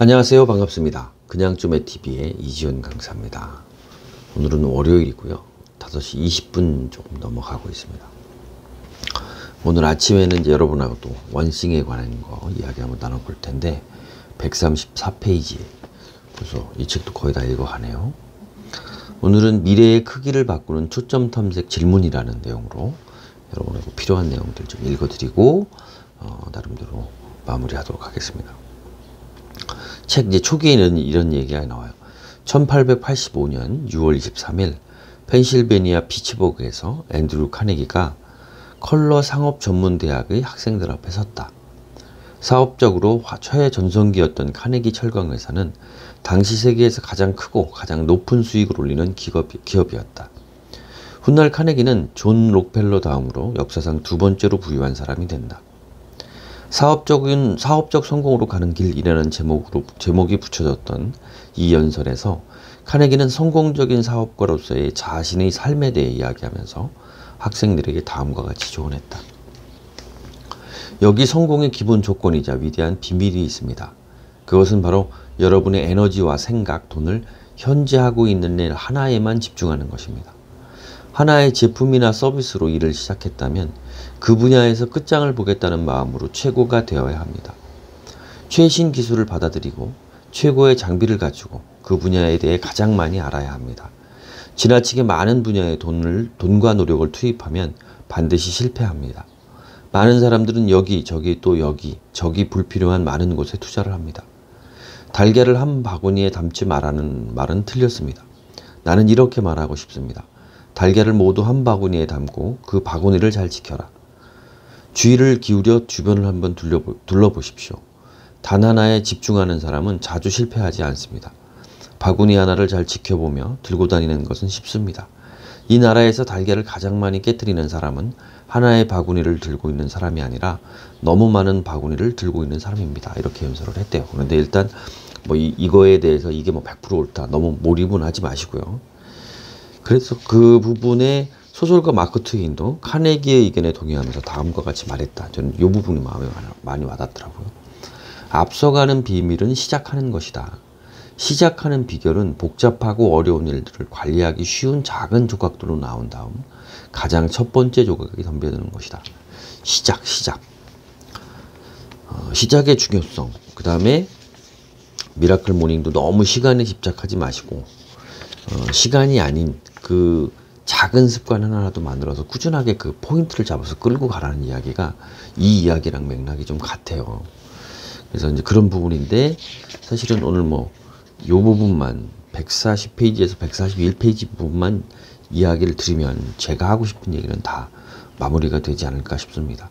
안녕하세요. 반갑습니다. 그냥좀해TV의 이지훈 강사입니다. 오늘은 월요일이고요. 5시 20분 조금 넘어가고 있습니다. 오늘 아침에는 이제 여러분하고 또 원싱에 관한 거 이야기 한번 나눠볼 텐데 134페이지 벌써 이 책도 거의 다 읽어가네요. 오늘은 미래의 크기를 바꾸는 초점 탐색 질문이라는 내용으로 여러분하고 필요한 내용들 좀 읽어드리고 나름대로 마무리하도록 하겠습니다. 책 이제 초기에는 이런 얘기가 나와요. 1885년 6월 23일 펜실베니아 피츠버그에서 앤드류 카네기가 컬러 상업전문대학의 학생들 앞에 섰다. 사업적으로 최전성기였던 카네기 철강회사는 당시 세계에서 가장 크고 가장 높은 수익을 올리는 기업이었다. 훗날 카네기는 존 록펠러 다음으로 역사상 두 번째로 부유한 사람이 된다. 사업적 성공으로 가는 길이라는 제목이 붙여졌던 이 연설에서 카네기는 성공적인 사업가로서의 자신의 삶에 대해 이야기하면서 학생들에게 다음과 같이 조언했다. 여기 성공의 기본 조건이자 위대한 비밀이 있습니다. 그것은 바로 여러분의 에너지와 생각, 돈을 현재 하고 있는 일 하나에만 집중하는 것입니다. 하나의 제품이나 서비스로 일을 시작했다면 그 분야에서 끝장을 보겠다는 마음으로 최고가 되어야 합니다. 최신 기술을 받아들이고 최고의 장비를 갖추고 그 분야에 대해 가장 많이 알아야 합니다. 지나치게 많은 분야에 돈과 노력을 투입하면 반드시 실패합니다. 많은 사람들은 여기, 저기, 또 여기, 저기 불필요한 많은 곳에 투자를 합니다. 달걀을 한 바구니에 담지 말라는 말은 틀렸습니다. 나는 이렇게 말하고 싶습니다. 달걀을 모두 한 바구니에 담고 그 바구니를 잘 지켜라. 주의를 기울여 주변을 한번 둘러보십시오. 단 하나에 집중하는 사람은 자주 실패하지 않습니다. 바구니 하나를 잘 지켜보며 들고 다니는 것은 쉽습니다. 이 나라에서 달걀을 가장 많이 깨뜨리는 사람은 하나의 바구니를 들고 있는 사람이 아니라 너무 많은 바구니를 들고 있는 사람입니다. 이렇게 연설을 했대요. 그런데 일단 이거에 대해서 이게 100% 옳다. 너무 몰입은 하지 마시고요. 그래서 그 부분에 소설가 마크 트웨인도 카네기의 의견에 동의하면서 다음과 같이 말했다. 저는 이 부분이 마음에 많이 와닿더라고요. 앞서가는 비밀은 시작하는 것이다. 시작하는 비결은 복잡하고 어려운 일들을 관리하기 쉬운 작은 조각들로 나온 다음 가장 첫 번째 조각이 덤벼드는 것이다. 시작의 중요성. 그 다음에 미라클 모닝도 너무 시간에 집착하지 마시고 시간이 아닌 그 작은 습관 하나라도 만들어서 꾸준하게 그 포인트를 잡아서 끌고 가라는 이야기가 이 이야기랑 맥락이 좀 같아요. 그래서 이제 그런 부분인데 사실은 오늘 요 부분만 140페이지에서 141페이지 부분만 이야기를 드리면 제가 하고 싶은 얘기는 다 마무리가 되지 않을까 싶습니다.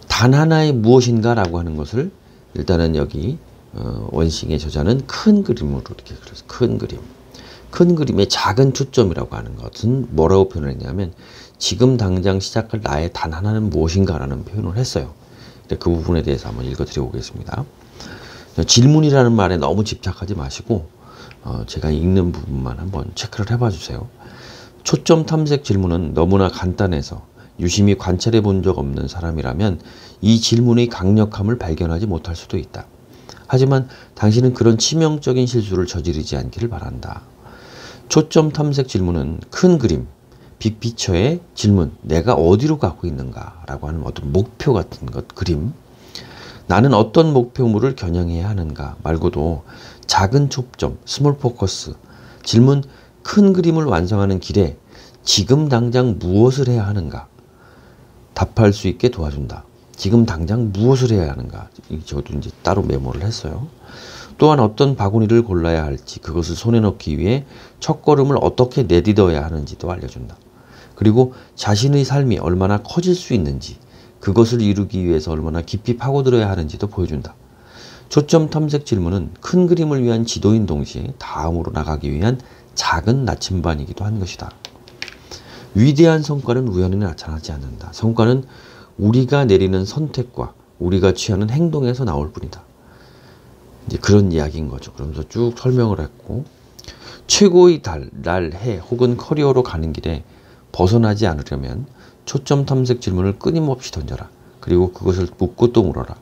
단 하나의 무엇인가 라고 하는 것을 일단은 여기 원싱의 저자는 큰 그림으로 이렇게 그려서 큰 그림의 작은 초점이라고 하는 것은 뭐라고 표현했냐면 지금 당장 시작할 나의 단 하나는 무엇인가 라는 표현을 했어요. 그 부분에 대해서 한번 읽어드려보겠습니다. 질문이라는 말에 너무 집착하지 마시고 제가 읽는 부분만 한번 체크를 해봐 주세요. 초점 탐색 질문은 너무나 간단해서 유심히 관찰해 본 적 없는 사람이라면 이 질문의 강력함을 발견하지 못할 수도 있다. 하지만 당신은 그런 치명적인 실수를 저지르지 않기를 바란다. 초점 탐색 질문은 큰 그림, 빅피처의 질문, 내가 어디로 가고 있는가 라고 하는 어떤 목표 같은 것, 그림, 나는 어떤 목표물을 겨냥해야 하는가 말고도 작은 초점, 스몰 포커스, 질문, 큰 그림을 완성하는 길에 지금 당장 무엇을 해야 하는가 답할 수 있게 도와준다. 지금 당장 무엇을 해야 하는가, 저도 이제 따로 메모를 했어요. 또한 어떤 바구니를 골라야 할지, 그것을 손에 넣기 위해 첫걸음을 어떻게 내딛어야 하는지도 알려준다. 그리고 자신의 삶이 얼마나 커질 수 있는지, 그것을 이루기 위해서 얼마나 깊이 파고들어야 하는지도 보여준다. 초점 탐색 질문은 큰 그림을 위한 지도인 동시에 다음으로 나가기 위한 작은 나침반이기도 한 것이다. 위대한 성과는 우연히 나타나지 않는다. 성과는 우리가 내리는 선택과 우리가 취하는 행동에서 나올 뿐이다. 이제 그런 이야기인 거죠. 그러면서 쭉 설명을 했고, 최고의 날, 해 혹은 커리어로 가는 길에 벗어나지 않으려면 초점 탐색 질문을 끊임없이 던져라. 그리고 그것을 묻고 또 물어라.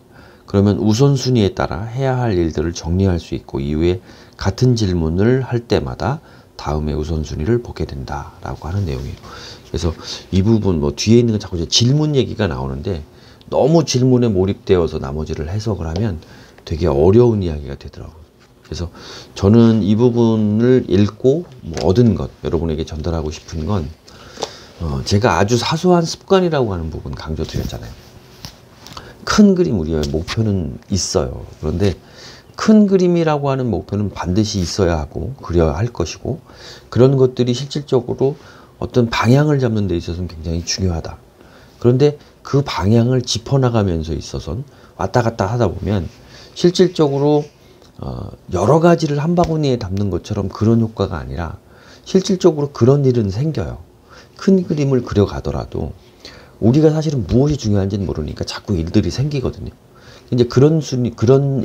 그러면 우선순위에 따라 해야 할 일들을 정리할 수 있고 이후에 같은 질문을 할 때마다 다음의 우선순위를 보게 된다라고 하는 내용이에요. 그래서 이 부분 뭐 뒤에 있는 건 자꾸 이제 질문 얘기가 나오는데 너무 질문에 몰입되어서 나머지를 해석을 하면 되게 어려운 이야기가 되더라고요. 그래서 저는 이 부분을 읽고 뭐 얻은 것, 여러분에게 전달하고 싶은 건 제가 아주 사소한 습관이라고 하는 부분 강조드렸잖아요. 큰 그림 우리의 목표는 있어요. 그런데 큰 그림이라고 하는 목표는 반드시 있어야 하고 그려야 할 것이고 그런 것들이 실질적으로 어떤 방향을 잡는 데 있어서는 굉장히 중요하다. 그런데 그 방향을 짚어나가면서 있어서는 왔다 갔다 하다 보면 실질적으로 여러 가지를 한 바구니에 담는 것처럼 그런 효과가 아니라 실질적으로 그런 일은 생겨요. 큰 그림을 그려가더라도 우리가 사실은 무엇이 중요한지는 모르니까 자꾸 일들이 생기거든요. 이제 그런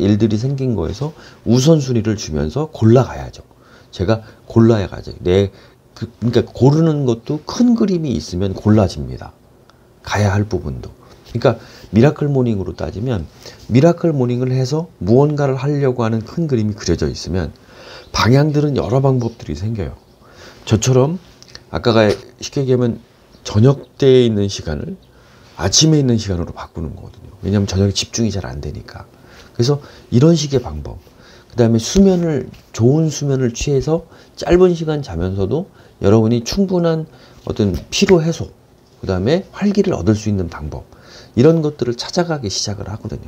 일들이 생긴 거에서 우선순위를 주면서 골라가야죠. 제가 골라야 가죠. 그러니까 고르는 것도 큰 그림이 있으면 골라집니다. 가야 할 부분도. 그러니까 미라클 모닝으로 따지면 미라클 모닝을 해서 무언가를 하려고 하는 큰 그림이 그려져 있으면 방향들은 여러 방법들이 생겨요. 저처럼 아까가 쉽게 얘기하면 저녁 때에 있는 시간을 아침에 있는 시간으로 바꾸는 거거든요. 왜냐하면 저녁에 집중이 잘 안 되니까. 그래서 이런 식의 방법. 그 다음에 좋은 수면을 취해서 짧은 시간 자면서도 여러분이 충분한 어떤 피로 해소, 그 다음에 활기를 얻을 수 있는 방법. 이런 것들을 찾아가기 시작을 하거든요.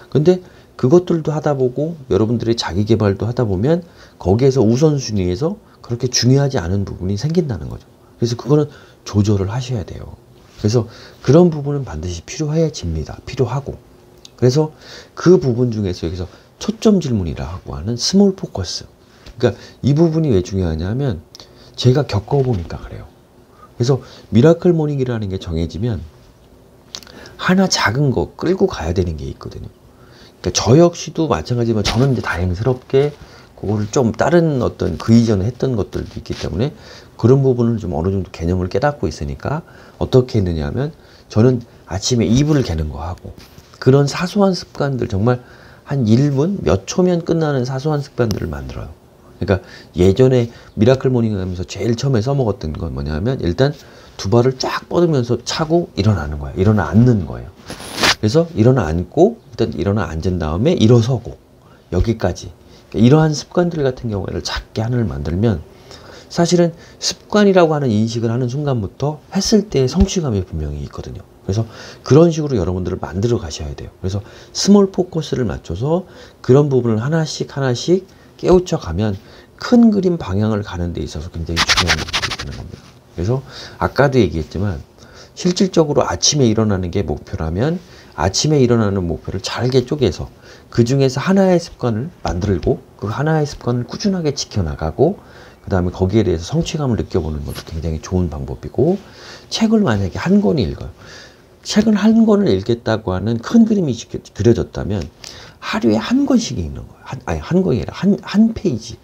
근데 그것들도 하다 보고 여러분들의 자기 개발도 하다 보면 거기에서 우선순위에서 그렇게 중요하지 않은 부분이 생긴다는 거죠. 그래서 그거는 조절을 하셔야 돼요. 그래서 그런 부분은 반드시 필요해집니다. 필요하고. 그래서 그 부분 중에서 여기서 초점 질문이라고 하는 스몰 포커스. 그러니까 이 부분이 왜 중요하냐 하면 제가 겪어보니까 그래요. 그래서 미라클 모닝이라는 게 정해지면 하나 작은 거 끌고 가야 되는 게 있거든요. 그러니까 저 역시도 마찬가지지만 저는 이제 다행스럽게 그거를 좀 다른 어떤 그 이전에 했던 것들도 있기 때문에 그런 부분을 좀 어느 정도 개념을 깨닫고 있으니까 어떻게 했느냐 하면 저는 아침에 이불을 개는 거 하고 그런 사소한 습관들 정말 한 1분 몇 초면 끝나는 사소한 습관들을 만들어요. 그러니까 예전에 미라클 모닝을 하면서 제일 처음에 써먹었던 건 뭐냐 하면 일단 두 발을 쫙 뻗으면서 차고 일어나는 거예요. 일어나 앉는 거예요. 그래서 일어나 앉고 일단 일어나 앉은 다음에 일어서고 여기까지. 그러니까 이러한 습관들 같은 경우에를 작게 하나를 만들면 사실은 습관이라고 하는 인식을 하는 순간부터 했을 때의 성취감이 분명히 있거든요. 그래서 그런 식으로 여러분들을 만들어 가셔야 돼요. 그래서 스몰 포커스를 맞춰서 그런 부분을 하나씩 깨우쳐 가면 큰 그림 방향을 가는 데 있어서 굉장히 중요한 부분이 되는 겁니다. 그래서 아까도 얘기했지만 실질적으로 아침에 일어나는 게 목표라면 아침에 일어나는 목표를 잘게 쪼개서 그 중에서 하나의 습관을 만들고 그 하나의 습관을 꾸준하게 지켜나가고 그 다음에 거기에 대해서 성취감을 느껴보는 것도 굉장히 좋은 방법이고 책을 만약에 한 권 읽어요. 책을 한 권을 읽겠다고 하는 큰 그림이 그려졌다면 하루에 한 권씩 읽는 거예요. 한 권이 아니라 한 페이지.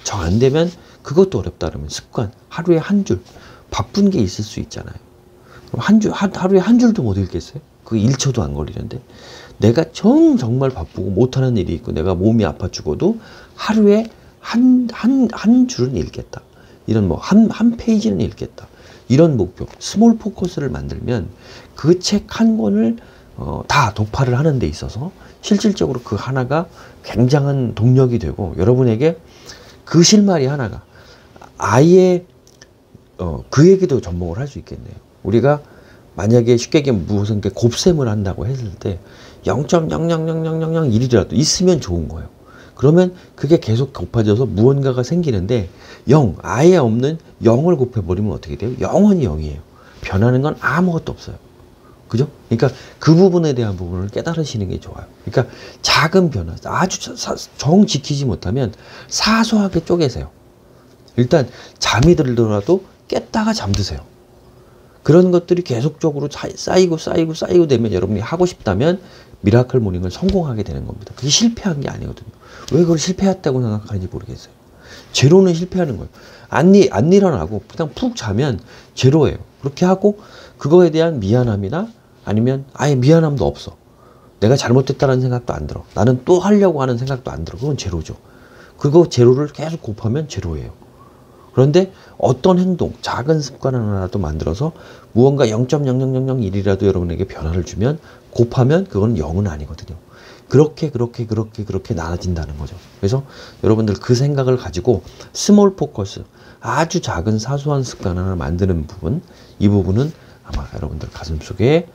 정 안 되면 그것도 어렵다 그러면 습관. 하루에 한 줄. 바쁜 게 있을 수 있잖아요. 하루에 한 줄도 못 읽겠어요? 그 1초도 안 걸리는데. 내가 정말 바쁘고 못하는 일이 있고 내가 몸이 아파 죽어도 하루에 한 줄은 읽겠다. 이런 한 페이지는 읽겠다. 이런 목표, 스몰 포커스를 만들면 그 책 한 권을 다 독파를 하는 데 있어서 실질적으로 그 하나가 굉장한 동력이 되고 여러분에게 그 실마리 하나가 아예 그 얘기도 접목을 할 수 있겠네요. 우리가 만약에 쉽게 얘기하면 무슨 곱셈을 한다고 했을 때 0.0000001이라도 있으면 좋은 거예요. 그러면 그게 계속 곱해져서 무언가가 생기는데 0, 아예 없는 0을 곱해버리면 어떻게 돼요? 영원히 0이에요. 변하는 건 아무것도 없어요. 그죠? 그러니까 그 부분에 대한 부분을 깨달으시는 게 좋아요. 그러니까 작은 변화, 아주 정 지키지 못하면 사소하게 쪼개세요. 일단 잠이 들더라도 깼다가 잠드세요. 그런 것들이 계속적으로 쌓이고 되면 여러분이 하고 싶다면 미라클 모닝을 성공하게 되는 겁니다. 그게 실패한 게 아니거든요. 왜 그걸 실패했다고 생각하는지 모르겠어요. 제로는 실패하는 거예요. 안 일어나고 그냥 푹 자면 제로예요. 그렇게 하고 그거에 대한 미안함이나 아니면 아예 미안함도 없어. 내가 잘못됐다는 생각도 안 들어. 나는 또 하려고 하는 생각도 안 들어. 그건 제로죠. 그거 제로를 계속 곱하면 제로예요. 그런데 어떤 행동, 작은 습관 하나라도 만들어서 무언가 0.0001이라도 여러분에게 변화를 주면 곱하면 그건 0은 아니거든요. 그렇게 나눠진다는 거죠. 그래서 여러분들 그 생각을 가지고 스몰 포커스, 아주 작은 사소한 습관 하나 만드는 부분, 이 부분은 아마 여러분들 가슴속에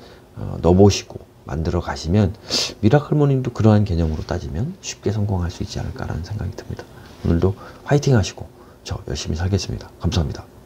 넣어보시고 만들어 가시면 미라클 모닝도 그러한 개념으로 따지면 쉽게 성공할 수 있지 않을까라는 생각이 듭니다. 오늘도 화이팅 하시고 저 열심히 살겠습니다. 감사합니다.